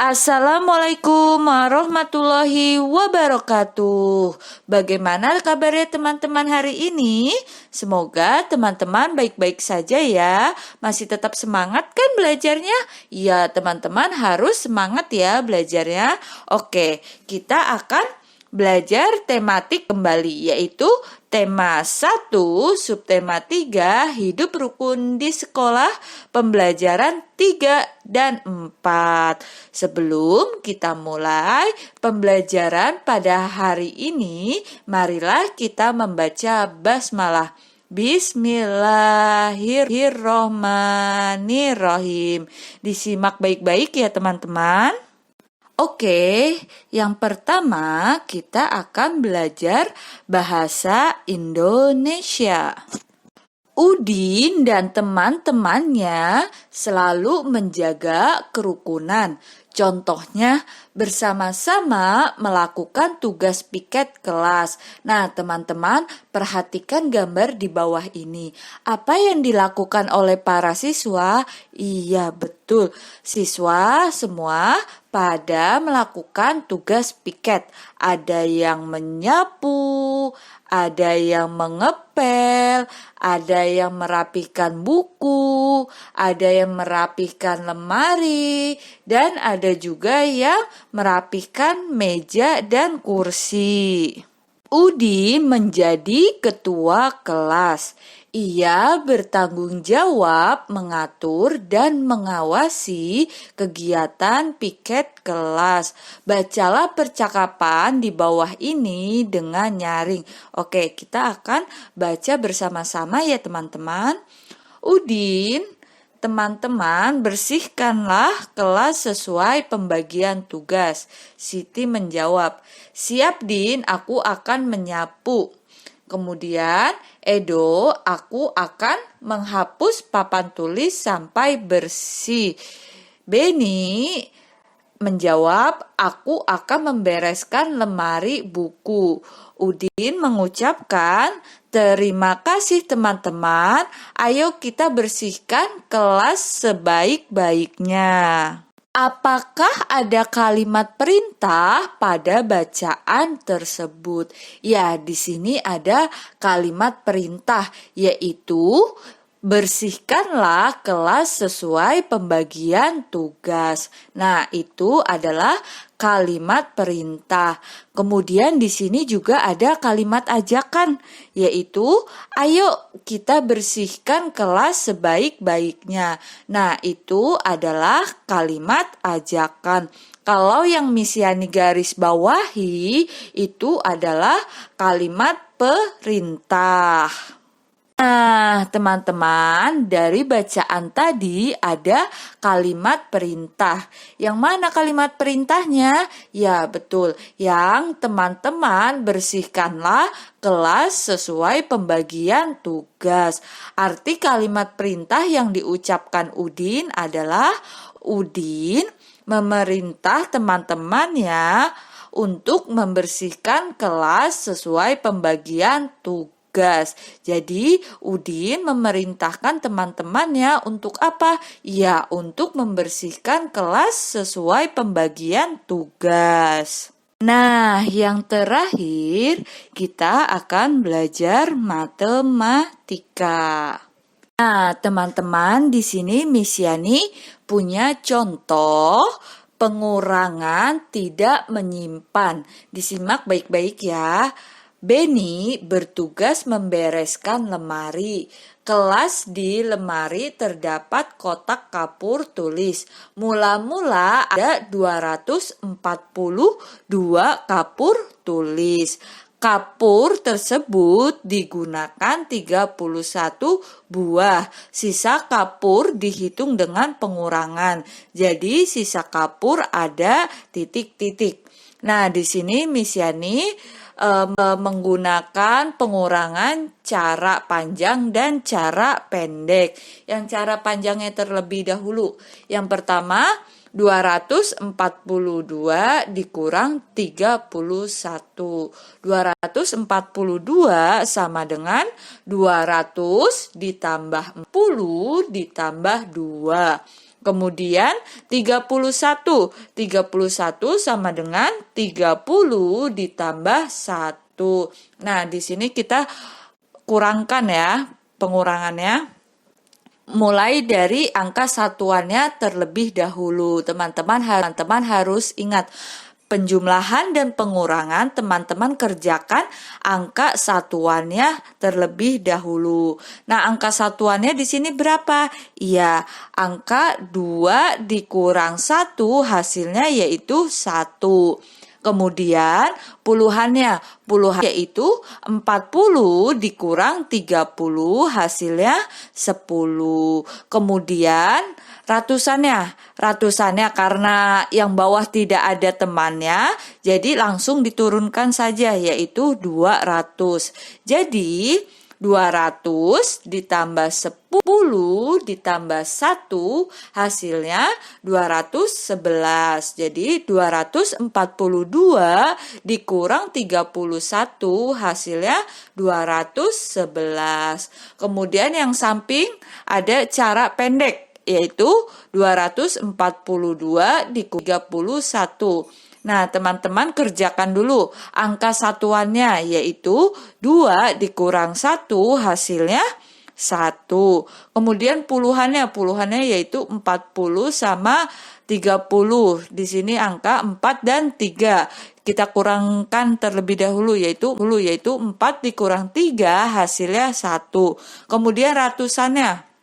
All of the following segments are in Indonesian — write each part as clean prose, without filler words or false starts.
Assalamualaikum warahmatullahi wabarakatuh. Bagaimana kabarnya teman-teman hari ini? Semoga teman-teman baik-baik saja ya. Masih tetap semangat kan belajarnya? Ya, teman-teman harus semangat ya belajarnya. Oke, kita akan belajar tematik kembali, yaitu tema 1, subtema 3, hidup rukun di sekolah, pembelajaran 3 dan 4. Sebelum kita mulai pembelajaran pada hari ini, marilah kita membaca basmalah. Bismillahirrohmanirrohim. Disimak baik-baik ya teman-teman. Oke, yang pertama kita akan belajar bahasa Indonesia. Udin dan teman-temannya selalu menjaga kerukunan. Contohnya, bersama-sama melakukan tugas piket kelas. Nah, teman-teman, perhatikan gambar di bawah ini. Apa yang dilakukan oleh para siswa? Iya, betul. Siswa semua pada melakukan tugas piket. Ada yang menyapu, ada yang mengepel, ada yang merapihkan buku, ada yang merapihkan lemari, dan ada juga yang merapihkan meja dan kursi. Udin menjadi ketua kelas. Ia bertanggung jawab mengatur dan mengawasi kegiatan piket kelas. Bacalah percakapan di bawah ini dengan nyaring. Oke, kita akan baca bersama-sama ya teman-teman. Udin, teman-teman, bersihkanlah kelas sesuai pembagian tugas. Siti menjawab, siap Din, aku akan menyapu. Kemudian, Edo, aku akan menghapus papan tulis sampai bersih. Beni menjawab, aku akan membereskan lemari buku. Udin mengucapkan, terima kasih teman-teman, ayo kita bersihkan kelas sebaik-baiknya. Apakah ada kalimat perintah pada bacaan tersebut? Ya, di sini ada kalimat perintah, yaitu bersihkanlah kelas sesuai pembagian tugas. Nah, itu adalah kalimat perintah. Kemudian di sini juga ada kalimat ajakan, yaitu ayo kita bersihkan kelas sebaik-baiknya. Nah, itu adalah kalimat ajakan. Kalau yang Misyani garis bawahi itu adalah kalimat perintah. Nah, teman-teman, dari bacaan tadi ada kalimat perintah. Yang mana kalimat perintahnya? Ya, betul. Yang teman-teman bersihkanlah kelas sesuai pembagian tugas. Arti kalimat perintah yang diucapkan Udin adalah Udin memerintah teman-temannya untuk membersihkan kelas sesuai pembagian tugas. Jadi Udin memerintahkan teman-temannya untuk apa? Ya, untuk membersihkan kelas sesuai pembagian tugas. Nah, yang terakhir kita akan belajar matematika. Nah, teman-teman, di sini Misyani punya contoh pengurangan tidak menyimpan. Disimak baik-baik ya. Beni bertugas membereskan lemari. Kelas di lemari terdapat kotak kapur tulis. Mula-mula ada 242 kapur tulis. Kapur tersebut digunakan 31 buah. Sisa kapur dihitung dengan pengurangan. Jadi sisa kapur ada titik-titik. Nah, di sini Misyani menggunakan pengurangan cara panjang dan cara pendek. Yang cara panjangnya terlebih dahulu. Yang pertama, 242 dikurang 31. 242 sama dengan 200 ditambah 10 ditambah 2. Kemudian 31. 31 sama dengan 30 ditambah 1. Nah, di sini kita kurangkan ya pengurangannya. Mulai dari angka satuannya terlebih dahulu. Teman-teman harus ingat, penjumlahan dan pengurangan teman-teman kerjakan angka satuannya terlebih dahulu. Nah, angka satuannya di sini berapa? Iya, angka 2 dikurang 1 hasilnya yaitu 1. Kemudian puluhannya yaitu 40 dikurang 30 hasilnya 10. Kemudian ratusannya karena yang bawah tidak ada temannya, jadi langsung diturunkan saja yaitu 200. Jadi 200 ditambah 10 ditambah 1 hasilnya 211. Jadi 242 dikurang 31 hasilnya 211. Kemudian yang samping ada cara pendek yaitu 242 dikurang 31. Nah, teman-teman kerjakan dulu angka satuannya yaitu 2 dikurang 1 hasilnya 1. Kemudian puluhannya yaitu 40 sama 30. Di sini angka 4 dan 3. Kita kurangkan terlebih dahulu yaitu 4 dikurang 3 hasilnya 1. Kemudian ratusannya.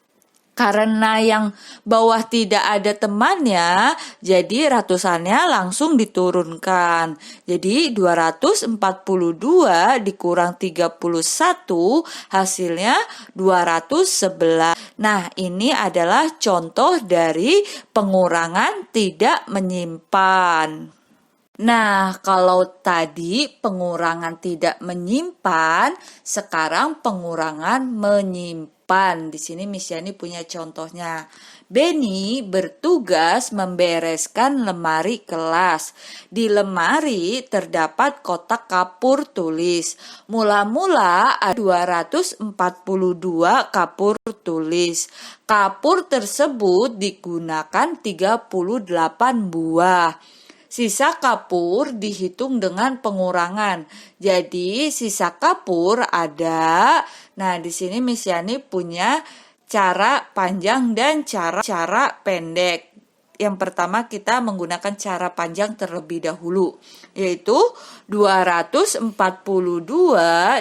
Karena yang bawah tidak ada temannya, jadi ratusannya langsung diturunkan. Jadi 242 dikurang 31 hasilnya 211. Nah, ini adalah contoh dari pengurangan tidak menyimpan. Nah, kalau tadi pengurangan tidak menyimpan, sekarang pengurangan menyimpan. Di sini Miss Yani punya contohnya. Benny bertugas membereskan lemari kelas. Di lemari terdapat kotak kapur tulis. Mula-mula ada 242 kapur tulis. Kapur tersebut digunakan 38 buah. Sisa kapur dihitung dengan pengurangan. Jadi sisa kapur ada. Nah, di sini Miss Yani punya cara panjang dan cara pendek. Yang pertama kita menggunakan cara panjang terlebih dahulu, yaitu 242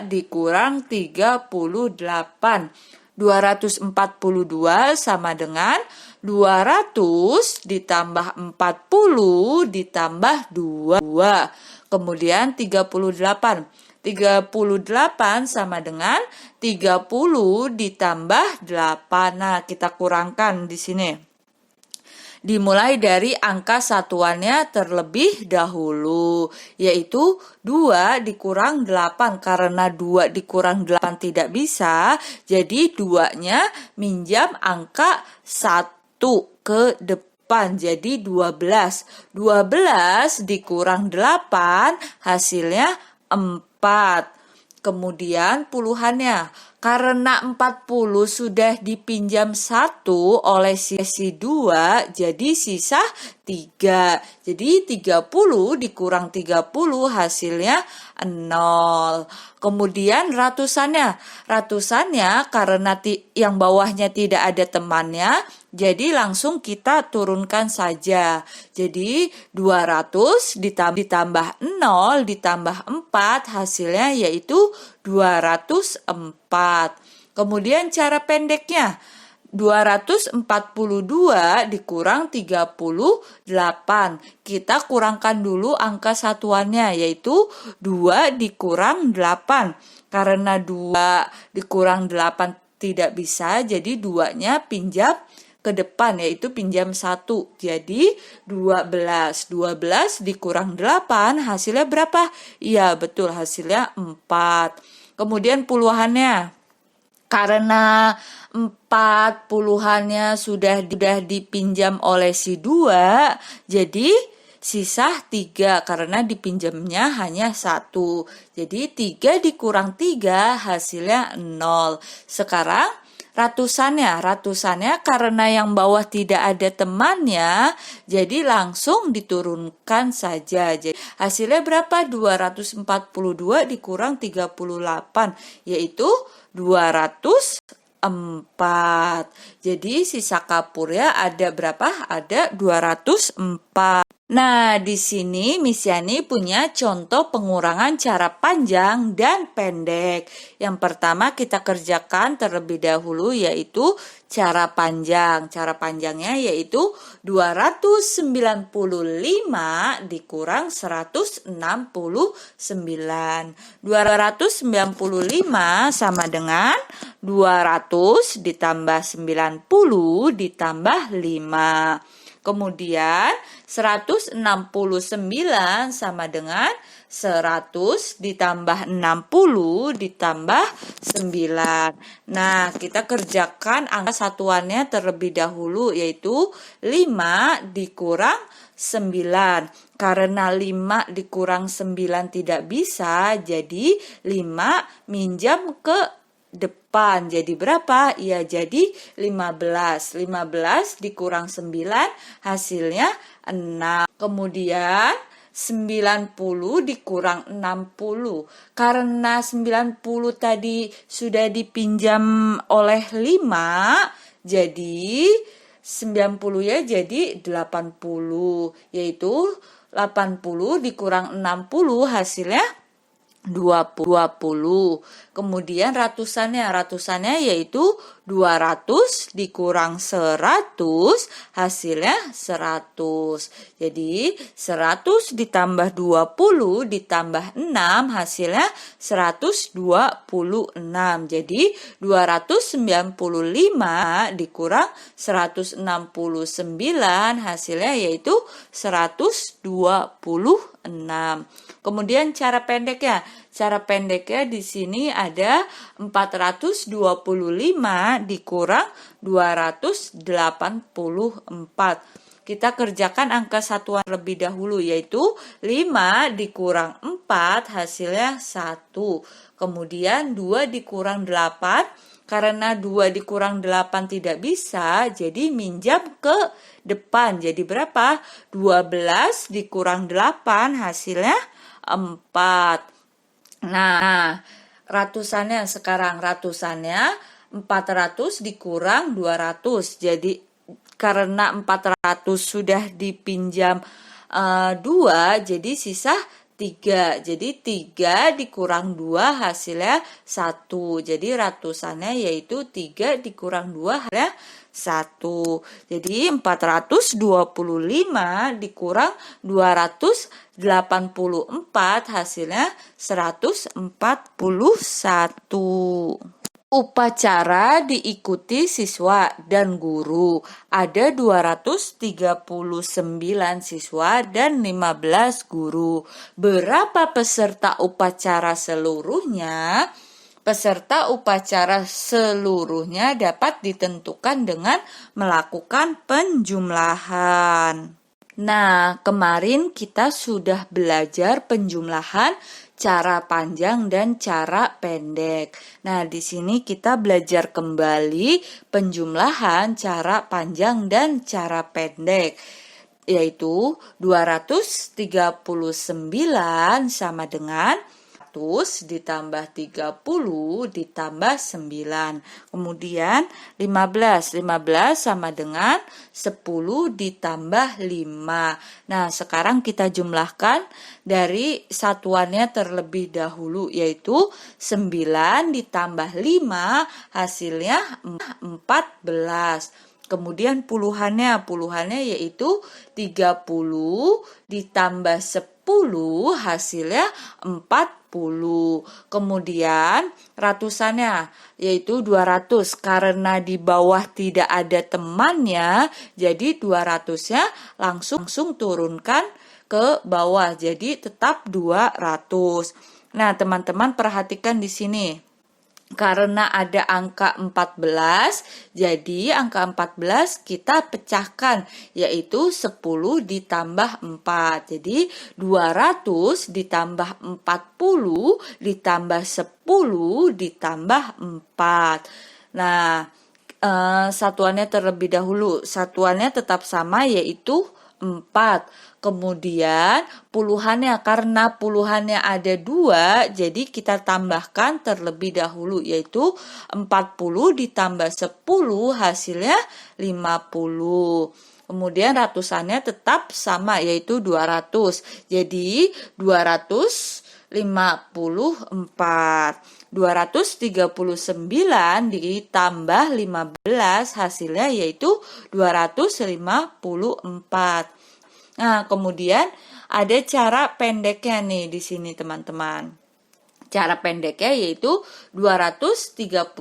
dikurang 38. 242 sama dengan 200 ditambah 40 ditambah 2. Kemudian 38. 38 sama dengan 30 ditambah 8. Nah, kita kurangkan di sini. Dimulai dari angka satuannya terlebih dahulu, yaitu 2 dikurang 8. Karena 2 dikurang 8 tidak bisa, jadi 2-nya minjam angka 1 ke depan, jadi 12. 12 dikurang 8 hasilnya 4. Kemudian puluhannya. Karena 40 sudah dipinjam 1 oleh si 2, jadi sisa 3. Jadi 30 dikurang 30 hasilnya 0. Kemudian ratusannya. Ratusannya karena yang bawahnya tidak ada temannya, jadi langsung kita turunkan saja. Jadi 200 ditambah 0 ditambah 4 hasilnya yaitu 204. Kemudian cara pendeknya. 242 dikurang 38. Kita kurangkan dulu angka satuannya yaitu 2 dikurang 8. Karena 2 dikurang 8 tidak bisa, jadi 2-nya pinjam ke depan yaitu pinjam 1. Jadi 12. 12 dikurang 8 hasilnya berapa? Iya, betul, hasilnya 4. Kemudian puluhannya. Karena 4 puluhannya sudah dipinjam oleh si 2, jadi sisa 3 karena dipinjamnya hanya 1. Jadi 3 dikurang 3 hasilnya 0. Sekarang ratusannya karena yang bawah tidak ada temannya, jadi langsung diturunkan saja. Jadi hasilnya berapa? 242 dikurang 38, yaitu 204. Jadi sisa kapurnya ada berapa? Ada 204. Nah, di sini Miss Yani punya contoh pengurangan cara panjang dan pendek. Yang pertama kita kerjakan terlebih dahulu yaitu cara panjang. Cara panjangnya yaitu 295 dikurang 169. 295 sama dengan 200 ditambah 90 ditambah 5. Kemudian 169 sama dengan 100 ditambah 60 ditambah 9. Nah, kita kerjakan angka satuannya terlebih dahulu yaitu 5 dikurang 9. Karena 5 dikurang 9 tidak bisa, jadi 5 minjam ke depan. Jadi berapa? Ya, jadi 15. 15 dikurang 9 hasilnya 6. Kemudian 90 dikurang 60. Karena 90 tadi sudah dipinjam oleh 5, jadi 90 ya jadi 80. Yaitu 80 dikurang 60 hasilnya 20. Kemudian ratusannya yaitu 200 dikurang 100 hasilnya 100. Jadi 100 ditambah 20 ditambah 6 hasilnya 126. Jadi 295 dikurang 169 hasilnya yaitu 126. Kemudian cara pendeknya. Cara pendeknya di sini ada 425 dikurang 284. Kita kerjakan angka satuan lebih dahulu yaitu 5 dikurang 4 hasilnya 1. Kemudian 2 dikurang 8. Karena 2 dikurang 8 tidak bisa, jadi minjam ke depan. Jadi berapa? 12 dikurang 8 hasilnya 4. Nah, ratusannya 400 dikurang 200. Jadi karena 400 sudah dipinjam 2, jadi sisa 3. Jadi 3 dikurang 2 hasilnya 1. Jadi ratusannya yaitu 3 dikurang 2 hasilnya 1. Jadi 425 dikurang 284 hasilnya 141. Upacara diikuti siswa dan guru. Ada 239 siswa dan 15 guru. Berapa peserta upacara seluruhnya? Peserta upacara seluruhnya dapat ditentukan dengan melakukan penjumlahan. Nah, kemarin kita sudah belajar penjumlahan cara panjang dan cara pendek. Nah, di sini kita belajar kembali penjumlahan cara panjang dan cara pendek, yaitu 239 sama dengan 100 ditambah 30 ditambah 9. Kemudian 15 sama dengan 10 ditambah 5. Nah, sekarang kita jumlahkan dari satuannya terlebih dahulu, yaitu 9 ditambah 5 hasilnya 14. Kemudian puluhannya yaitu 30 ditambah 10 hasilnya 40. Kemudian ratusannya yaitu 200. Karena di bawah tidak ada temannya, jadi 200-nya langsung turunkan ke bawah. Jadi tetap 200. Nah, teman-teman perhatikan di sini. Karena ada angka 14, jadi angka 14 kita pecahkan, yaitu 10 ditambah 4. Jadi 200 ditambah 40 ditambah 10 ditambah 4. Nah, satuannya terlebih dahulu. Satuannya tetap sama, yaitu 4. Kemudian puluhannya, karena puluhannya ada 2, jadi kita tambahkan terlebih dahulu, yaitu 40 ditambah 10 hasilnya 50. Kemudian ratusannya tetap sama, yaitu 200. Jadi 254. 239 ditambah 15 hasilnya yaitu 254. Nah, kemudian ada cara pendeknya nih di sini teman-teman. Cara pendeknya yaitu 239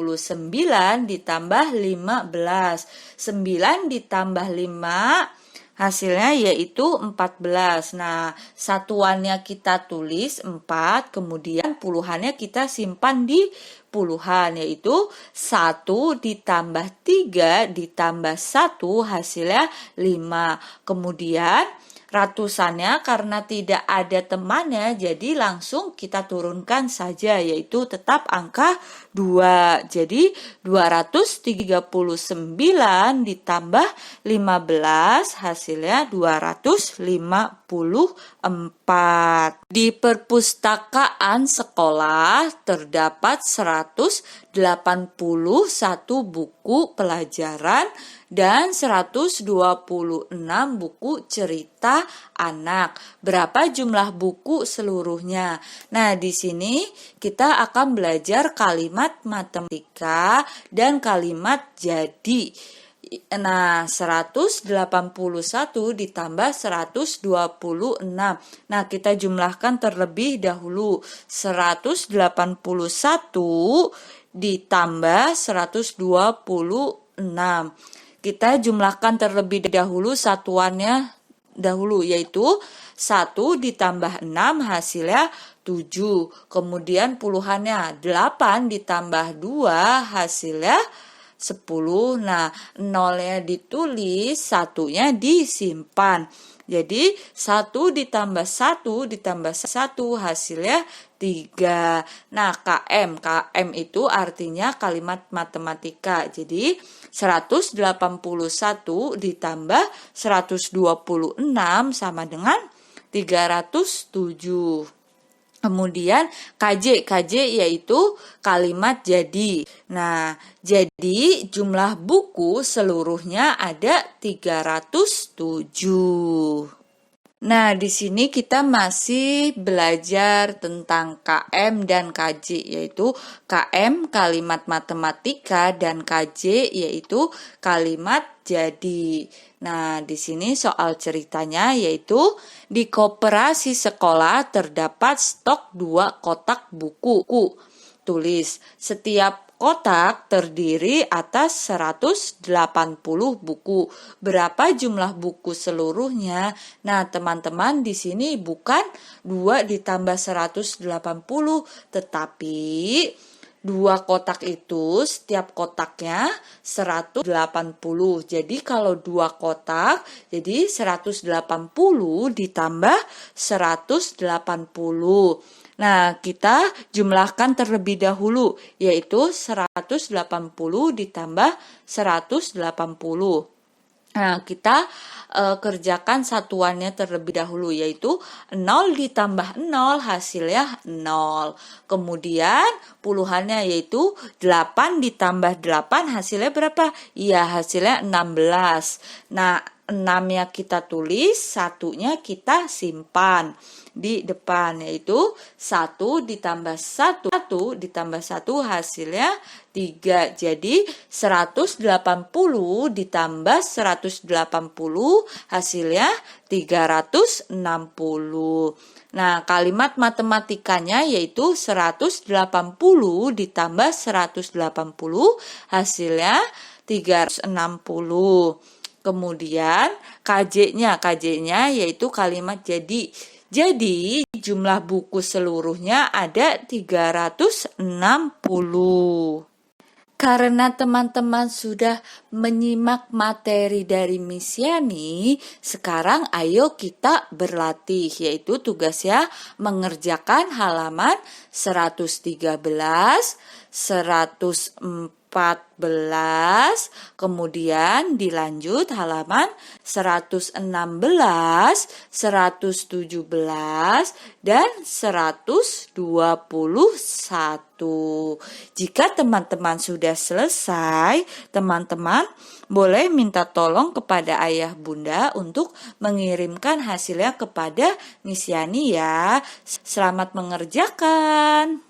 ditambah 15. 9 ditambah 5 hasilnya yaitu 14. Nah, satuannya kita tulis 4, kemudian puluhannya kita simpan di puluhan, yaitu 1 ditambah 3 ditambah 1 hasilnya 5. Kemudian ratusannya karena tidak ada temannya, jadi langsung kita turunkan saja, yaitu tetap angka 2. Jadi 239 ditambah 15 hasilnya 254. Di perpustakaan sekolah terdapat 181 buku pelajaran dan 126 buku cerita anak. Berapa jumlah buku seluruhnya? Nah, di sini kita akan belajar kalimat matematika dan kalimat jadi. Nah, 181 ditambah 126. Nah, kita jumlahkan terlebih dahulu. 181 ditambah 126. Kita jumlahkan terlebih dahulu satuannya dahulu, yaitu 1 ditambah 6 hasilnya 7. Kemudian puluhannya 8 ditambah 2 hasilnya 10. Nah, nolnya ditulis, satunya disimpan. Jadi 1 ditambah 1 ditambah 1 hasilnya 3. Nah, KM itu artinya kalimat matematika. Jadi 181 ditambah 126 sama dengan 307. Kemudian KJ yaitu kalimat jadi. Nah, jadi jumlah buku seluruhnya ada 307. Nah, di sini kita masih belajar tentang KM dan KJ, yaitu KM kalimat matematika dan KJ yaitu kalimat jadi. Nah, di sini soal ceritanya yaitu di koperasi sekolah terdapat stok 2 kotak buku. Tulis, setiap kotak terdiri atas 180 buku. Berapa jumlah buku seluruhnya? Nah, teman-teman, di sini bukan 2 ditambah 180, tetapi 2 kotak itu setiap kotaknya 180. Jadi kalau 2 kotak jadi 180 ditambah 180. Nah, kita jumlahkan terlebih dahulu, yaitu 180 ditambah 180. Nah, kita kerjakan satuannya terlebih dahulu, yaitu 0 ditambah 0 hasilnya 0. Kemudian puluhannya yaitu 8 ditambah 8 hasilnya berapa? Iya, hasilnya 16. Nah, 6-nya kita tulis, satunya kita simpan di depan, yaitu 1 ditambah 1 ditambah 1 hasilnya 3. Jadi 180 ditambah 180 hasilnya 360. Nah, kalimat matematikanya yaitu 180 ditambah 180 hasilnya 360. Kemudian KJ-nya yaitu kalimat jadi. Jadi jumlah buku seluruhnya ada 360. Karena teman-teman sudah menyimak materi dari Miss Yani, sekarang ayo kita berlatih, yaitu tugasnya mengerjakan halaman 113, 114, 14, kemudian dilanjut halaman 116, 117, dan 121. Jika teman-teman sudah selesai, teman-teman boleh minta tolong kepada ayah bunda untuk mengirimkan hasilnya kepada Miss Yani ya. Selamat mengerjakan.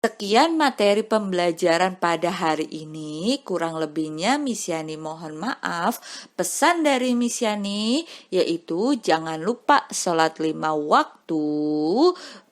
Sekian materi pembelajaran pada hari ini, kurang lebihnya Miss Yani mohon maaf. Pesan dari Miss Yani yaitu jangan lupa sholat 5 waktu,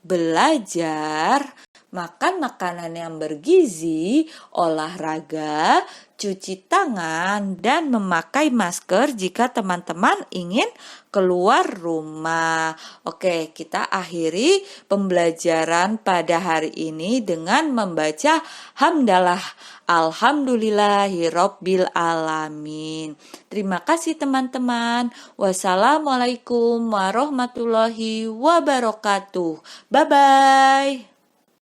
belajar, makan makanan yang bergizi, olahraga, cuci tangan, dan memakai masker jika teman-teman ingin keluar rumah. Oke, kita akhiri pembelajaran pada hari ini dengan membaca hamdalah. Alhamdulillahirabbil alamin. Terima kasih teman-teman. Wassalamualaikum warahmatullahi wabarakatuh. Bye-bye.